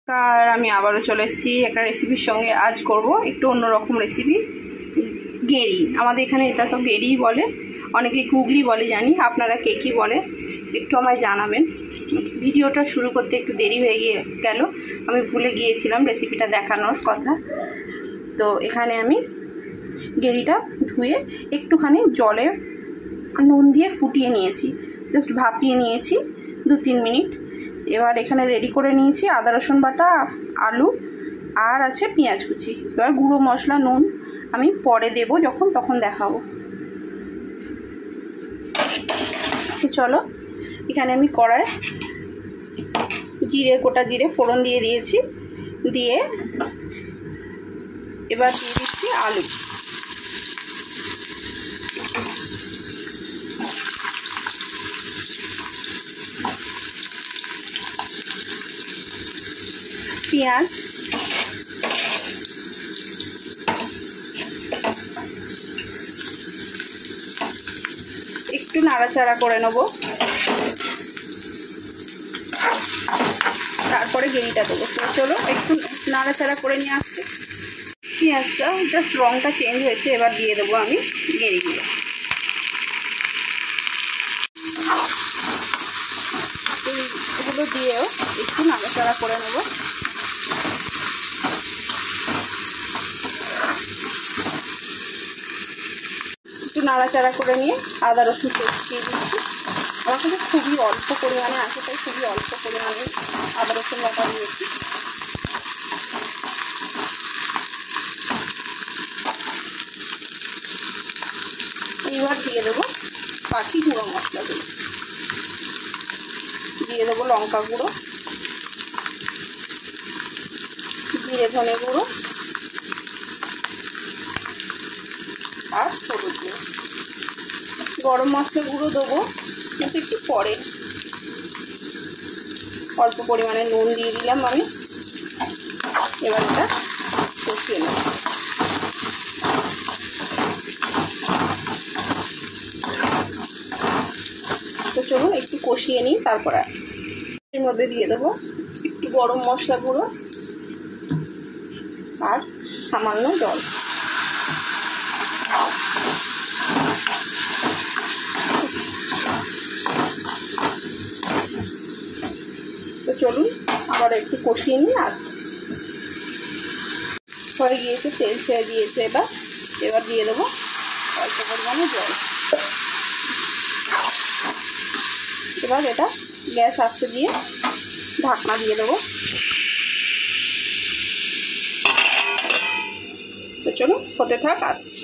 আর আমি আবারও চলে এসেছি একটা রেসিপির সঙ্গে। আজ করব একটু অন্যরকম রেসিপি, গেরি। আমাদের এখানে এটা তো গেরি বলে, অনেকে গুগলি বলে, জানি আপনারা কে কী বলে একটু আমায় জানাবেন। ভিডিওটা শুরু করতে একটু দেরি হয়ে গেল, আমি ভুলে গিয়েছিলাম রেসিপিটা দেখানোর কথা। তো এখানে আমি গেরিটা ধুয়ে একটুখানি জলে নুন দিয়ে ফুটিয়ে নিয়েছি, জাস্ট ভাপিয়ে নিয়েছি 2-3 মিনিট। এবার এখানে রেডি করে নিয়েছি আদা রসুন বাটা, আলু আর আছে পেঁয়াজ কুচি। এবার গুঁড়ো মশলা নুন আমি পরে দেব, যখন তখন দেখাবো। তো চলো, এখানে আমি কড়াই গোটা জিরে ফোড়ন দিয়ে দিয়েছি, দিয়ে এবার দিয়ে দিচ্ছি আলু। পেঁয়াজ, একটু নাড়াচাড়া করে নেব, তারপরে গেরিটা দেবো। চলো একটু নাড়াচাড়া করে নিয়ে আসছি। পেঁয়াজটা জাস্ট রঙটা চেঞ্জ হয়েছে, এবার দিয়ে দেবো আমি গেরিগুলো। এগুলো দিয়েও একটু নাড়াচাড়া করে নেব। একটু নাড়াচাড়া করে নিয়ে আদা রসুন পেস্ট দিয়ে দিচ্ছি। আমার কাছে খুবই অল্প পরিমাণে আছে, তাই খুবই অল্প পরিমাণে আদা রসুন বাটা দিয়েছি। এবার দিয়ে দেবো বাকি গুঁড়ো মশলাগুলো, দিয়ে দেবো লঙ্কা গুঁড়ো, জিরে ধনে গুঁড়ো আর হলুদ গুঁড়ো। গরম মশলা গুঁড়ো দেবো কিন্তু একটু পরে। অল্প পরিমাণে নুন দিয়ে দিলাম আমি। এবার এটা কষিয়ে নেব। তো চলুন একটু কষিয়ে নিই, তারপরে এর মধ্যে দিয়ে দেবো একটু গরম মশলা গুঁড়ো আর সামান্য জল। তো চলুন আবার একটু কষিয়ে নিয়ে আসছি। হয়ে গিয়েছে, তেল ছেড়ে দিয়েছে। এবার দিয়ে দেবো অল্প পরিমাণে জল। এবার এটা গ্যাস আস্তে দিয়ে ঢাকনা দিয়ে দেবো। তো চলুন হতে থাক, আসছি।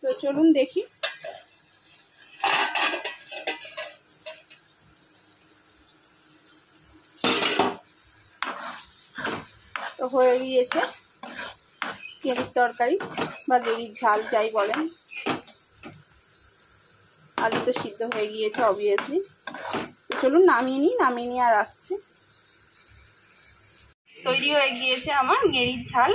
তো চলুন দেখি। তো হয়ে গিয়েছে গেরির তরকারি বা গেরির ঝাল যাই বলেন। আলু তো সিদ্ধ হয়ে গিয়েছে অবভিয়াসলি। তো চলুন নামিয়ে নিই আর আসছি। তৈরি হয়ে গিয়েছে আমার গেরির ঝাল।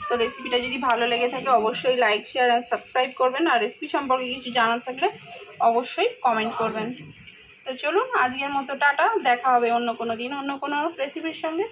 তো রেসিপিটা যদি ভালো লেগে থাকে অবশ্যই লাইক, শেয়ার অ্যান্ড সাবস্ক্রাইব করবেন। আর রেসিপি সম্পর্কে কিছু জানার থাকলে অবশ্যই কমেন্ট করবেন। তো চলুন আজকের মতো টাটা, দেখা হবে অন্য কোনো দিন অন্য কোনো রেসিপির সঙ্গে।